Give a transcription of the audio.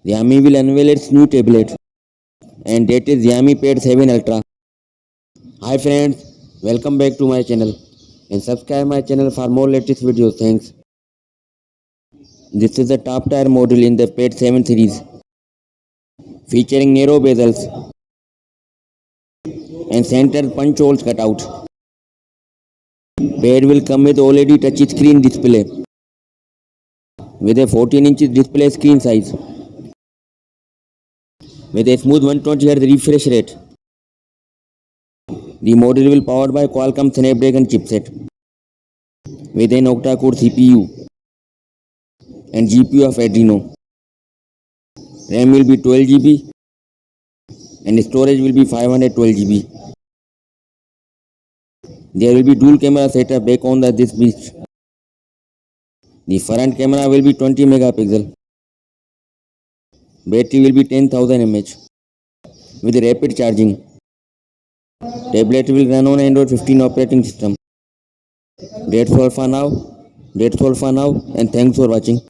Xiaomi will unveil its new tablet, and that is Xiaomi Pad 7 Ultra. Hi friends, welcome back to my channel and subscribe my channel for more latest videos. Thanks. This is the top tier model in the Pad 7 series, featuring narrow bezels and center punch holes cutout. Pad will come with OLED touchscreen display with a 14-inch display screen size with a smooth 120Hz refresh rate. The model will be powered by Qualcomm Snapdragon chipset with an octa-core CPU and GPU of Adreno. RAM will be 12 GB and storage will be 512 GB. There will be dual camera setup back on this beast. The front camera will be 20 megapixel. Battery will be 10,000 mAh with rapid charging. Tablet will run on Android 15 operating system. That's all for now. And thanks for watching.